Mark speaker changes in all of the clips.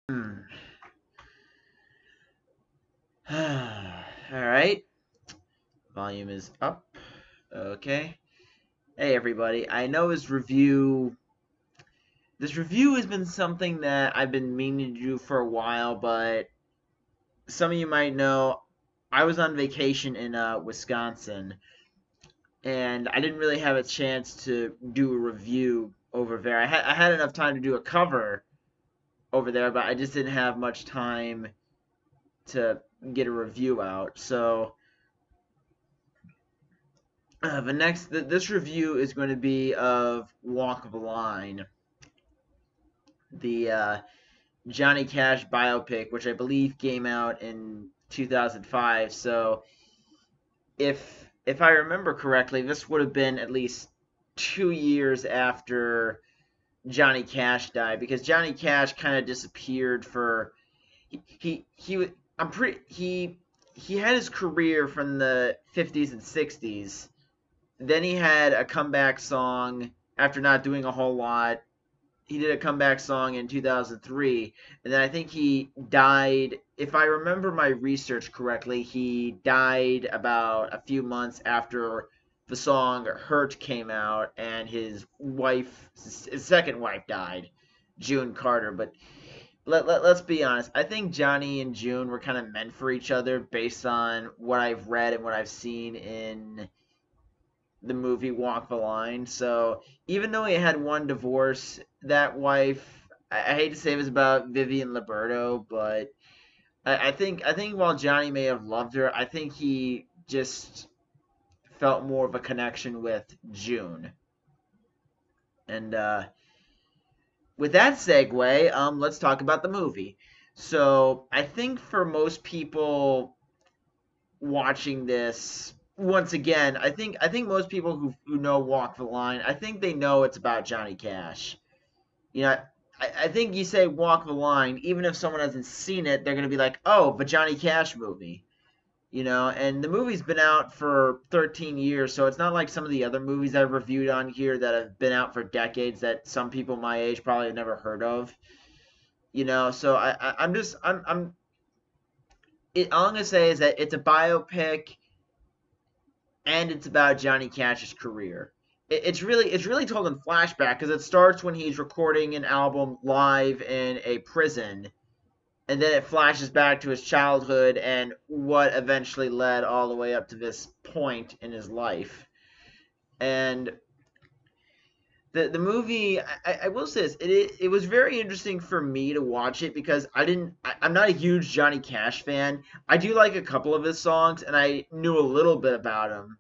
Speaker 1: Hmm. All right. Volume is up. Okay. Hey everybody. I know this review has been something that I've been meaning to do for a while, but some of you might know I was on vacation in Wisconsin, and I didn't really have a chance to do a review over there. I had enough time to do a cover over there, but I just didn't have much time to get a review out. So this review is going to be of Walk the Line, the Johnny Cash biopic, which I believe came out in 2005. So if I remember correctly, this would have been at least 2 years after Johnny Cash died, because Johnny Cash kind of disappeared for he was I'm pretty he had his career from the 50s and 60s. Then he had a comeback song after not doing a whole lot. He did a comeback song in 2003, and then I think he died. If I remember my research correctly, he died about a few months after the song "Hurt" came out, and his second wife, died, June Carter. But let's be honest. I think Johnny and June were kind of meant for each other based on what I've read and what I've seen in the movie Walk the Line. So even though he had one divorce, that wife, I hate to say it was about Vivian Liberto, but I think while Johnny may have loved her, I think he just felt more of a connection with June. And with that segue, let's talk about the movie. So I think for most people watching this, once again, I think most people who know Walk the Line, I think they know it's about Johnny Cash. You know, I think you say Walk the Line, even if someone hasn't seen it, they're gonna be like, oh, the Johnny Cash movie. And the movie's been out for 13 years, so it's not like some of the other movies I've reviewed on here that have been out for decades that some people my age probably have never heard of. So I'm just all I'm gonna say is that it's a biopic and it's about Johnny Cash's career. It's really told in flashback because it starts when he's recording an album live in a prison, and then it flashes back to his childhood and what eventually led all the way up to this point in his life. And the movie, I will say this, it was very interesting for me to watch it because I'm not a huge Johnny Cash fan. I do like a couple of his songs, and I knew a little bit about him,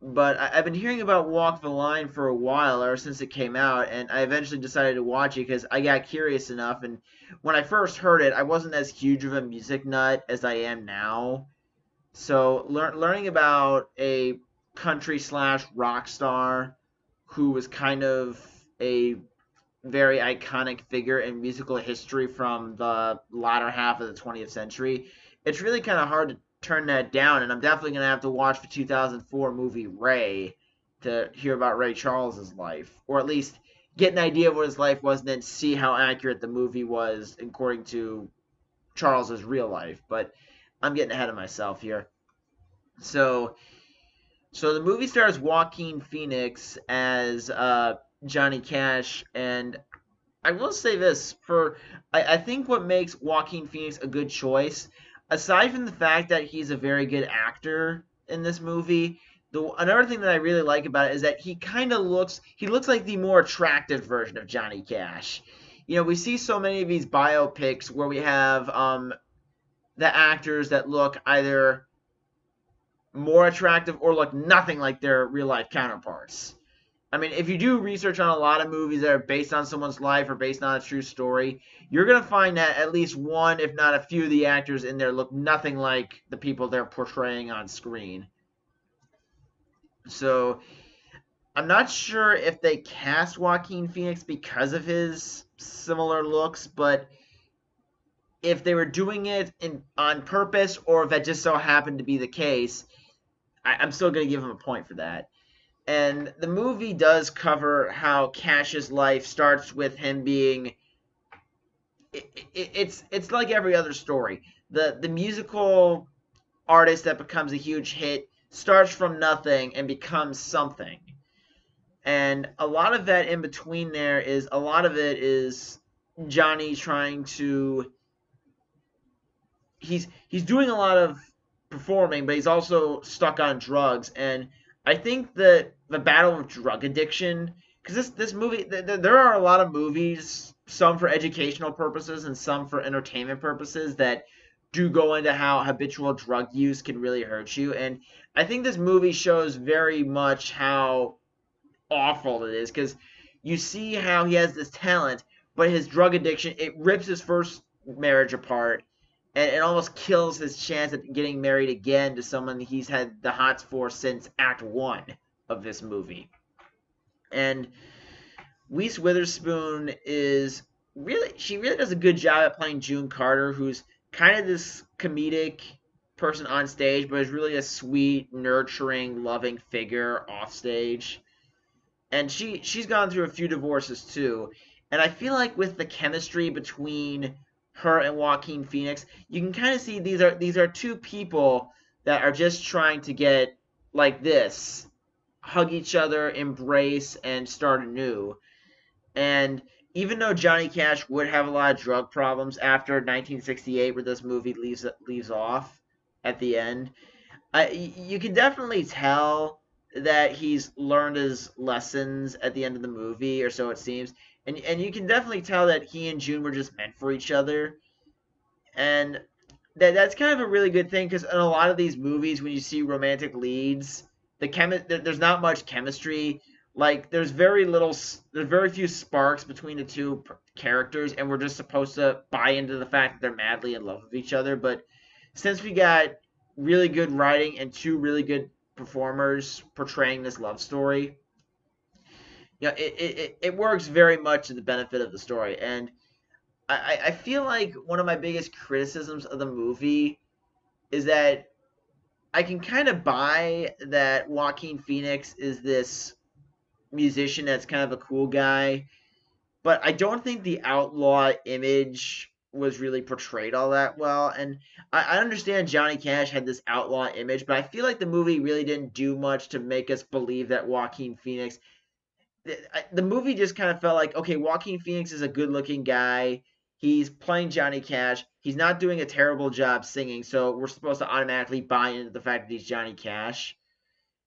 Speaker 1: but I've been hearing about Walk the Line for a while, ever since it came out, and I eventually decided to watch it because I got curious enough. And when I first heard it, I wasn't as huge of a music nut as I am now. So learning about a country slash rock star who was kind of a very iconic figure in musical history from the latter half of the 20th century, it's really kind of hard to turn that down. And I'm definitely going to have to watch the 2004 movie Ray to hear about Ray Charles's life, or at least get an idea of what his life was, and then see how accurate the movie was according to Charles's real life. But I'm getting ahead of myself here. So, so the movie stars Joaquin Phoenix as Johnny Cash, and I will say this I think what makes Joaquin Phoenix a good choice, aside from the fact that he's a very good actor in this movie, another thing that I really like about it is that he looks like the more attractive version of Johnny Cash. We see so many of these biopics where we have the actors that look either more attractive or look nothing like their real life counterparts. I mean, if you do research on a lot of movies that are based on someone's life or based on a true story, you're going to find that at least one, if not a few of the actors in there look nothing like the people they're portraying on screen. So I'm not sure if they cast Joaquin Phoenix because of his similar looks, but if they were doing it on purpose or if that just so happened to be the case, I'm still going to give him a point for that. And the movie does cover how Cash's life starts with him being it's like every other story. The musical artist that becomes a huge hit starts from nothing and becomes something. And a lot of that in between there is a lot of it is Johnny trying to he's doing a lot of performing, but he's also stuck on drugs. And I think that the battle of drug addiction, because this movie, there are a lot of movies, some for educational purposes and some for entertainment purposes, that do go into how habitual drug use can really hurt you. And I think this movie shows very much how awful it is, because you see how he has this talent, but his drug addiction, it rips his first marriage apart, and it almost kills his chance at getting married again to someone he's had the hots for since Act One of this movie. And Reese Witherspoon is really, she really does a good job at playing June Carter, who's kind of this comedic person on stage, but is really a sweet, nurturing, loving figure off stage. And she's gone through a few divorces too. And I feel like with the chemistry between her and Joaquin Phoenix, you can kind of see these are two people that are just trying to get like this, hug each other, embrace, and start anew. And even though Johnny Cash would have a lot of drug problems after 1968, where this movie leaves off at the end, you can definitely tell that he's learned his lessons at the end of the movie, or so it seems. And you can definitely tell that he and June were just meant for each other. And that's kind of a really good thing, because in a lot of these movies, when you see romantic leads, there's not much chemistry. Like there's very few sparks between the two characters, and we're just supposed to buy into the fact that they're madly in love with each other. But since we got really good writing and two really good performers portraying this love story, it works very much to the benefit of the story. And I feel like one of my biggest criticisms of the movie is that I can kind of buy that Joaquin Phoenix is this musician that's kind of a cool guy, but I don't think the outlaw image was really portrayed all that well. And I understand Johnny Cash had this outlaw image, but I feel like the movie really didn't do much to make us believe that Joaquin Phoenix. The movie just kind of felt like, okay, Joaquin Phoenix is a good looking guy. He's playing Johnny Cash. He's not doing a terrible job singing, so we're supposed to automatically buy into the fact that he's Johnny Cash.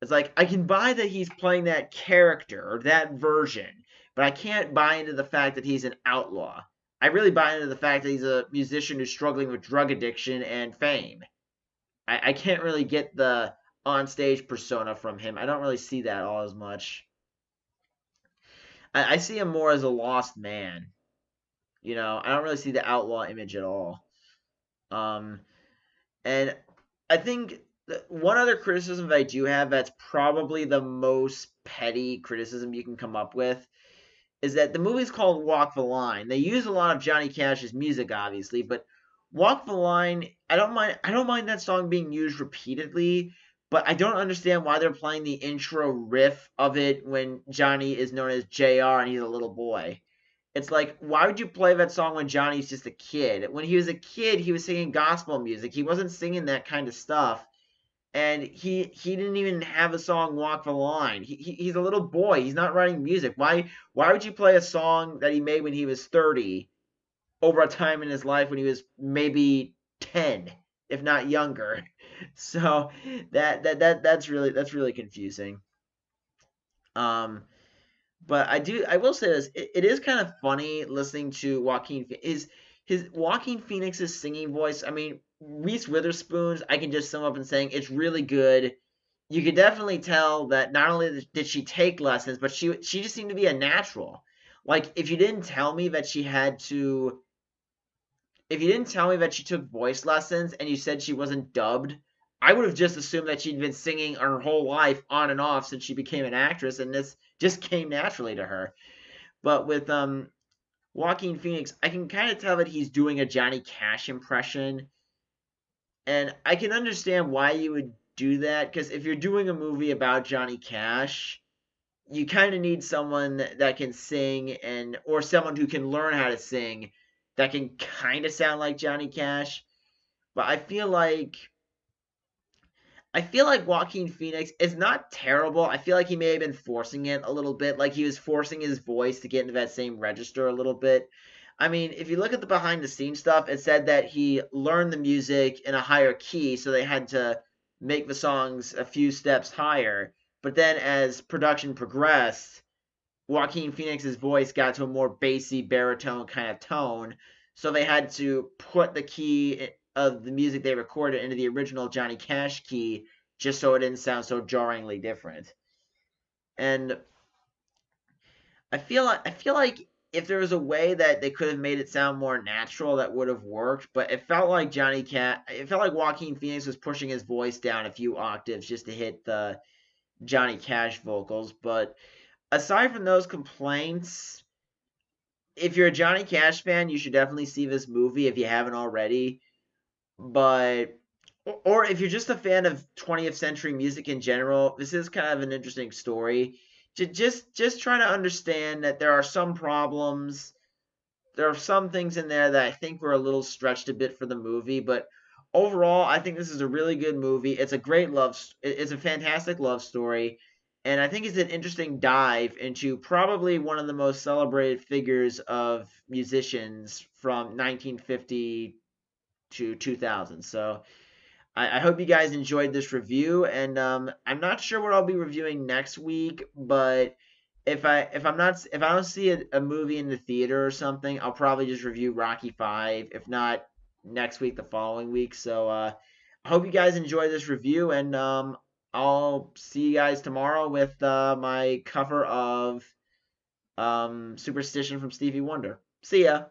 Speaker 1: It's like I can buy that he's playing that character or that version, but I can't buy into the fact that he's an outlaw. I really buy into the fact that he's a musician who's struggling with drug addiction and fame. I can't really get the onstage persona from him. I don't really see that all as much. I see him more as a lost man. I don't really see the outlaw image at all. Um, and I think one other criticism that I do have, that's probably the most petty criticism you can come up with, is that the movie's called Walk the Line. They use a lot of Johnny Cash's music, obviously, but Walk the Line, I don't mind that song being used repeatedly, but I don't understand why they're playing the intro riff of it when Johnny is known as JR and he's a little boy. It's like, why would you play that song when Johnny's just a kid? When he was a kid, he was singing gospel music. He wasn't singing that kind of stuff. And he didn't even have a song Walk the Line. He's a little boy. He's not writing music. Why would you play a song that he made when he was 30 over a time in his life when he was maybe 10, if not younger? So that's really confusing. Um but I will say this, it is kind of funny listening to his Joaquin Phoenix's singing voice. I mean, Reese Witherspoon's, I can just sum up in saying it's really good. You could definitely tell that not only did she take lessons, but she just seemed to be a natural. Like if you didn't tell me that she took voice lessons and you said she wasn't dubbed, I would have just assumed that she'd been singing her whole life on and off since she became an actress, and this just came naturally to her. But with Joaquin Phoenix, I can kind of tell that he's doing a Johnny Cash impression, and I can understand why you would do that, because if you're doing a movie about Johnny Cash, you kind of need someone that can sing, and or someone who can learn how to sing, that can kind of sound like Johnny Cash, but I feel like Joaquin Phoenix is not terrible. I feel like he may have been forcing it a little bit, like he was forcing his voice to get into that same register a little bit. I mean, if you look at the behind the scenes stuff, it said that he learned the music in a higher key, so they had to make the songs a few steps higher. But then as production progressed, Joaquin Phoenix's voice got to a more bassy baritone kind of tone, so they had to put the key of the music they recorded into the original Johnny Cash key just so it didn't sound so jarringly different. And I feel like if there was a way that they could have made it sound more natural, that would have worked. But it felt like Joaquin Phoenix was pushing his voice down a few octaves just to hit the Johnny Cash vocals. But aside from those complaints, if you're a Johnny Cash fan, you should definitely see this movie if you haven't already. But or if you're just a fan of 20th century music in general, this is kind of an interesting story. Just trying to understand that there are some problems, there are some things in there that I think were a little stretched a bit for the movie, but overall, I think this is a really good movie. It's a great it's a fantastic love story, and I think it's an interesting dive into probably one of the most celebrated figures of musicians from 1950 to 2000. So I hope you guys enjoyed this review, and I'm not sure what I'll be reviewing next week, but if I don't see a movie in the theater or something, I'll probably just review Rocky 5. If not next week, the following week. So I hope you guys enjoy this review, and I'll see you guys tomorrow with my cover of Superstition from Stevie Wonder. See ya.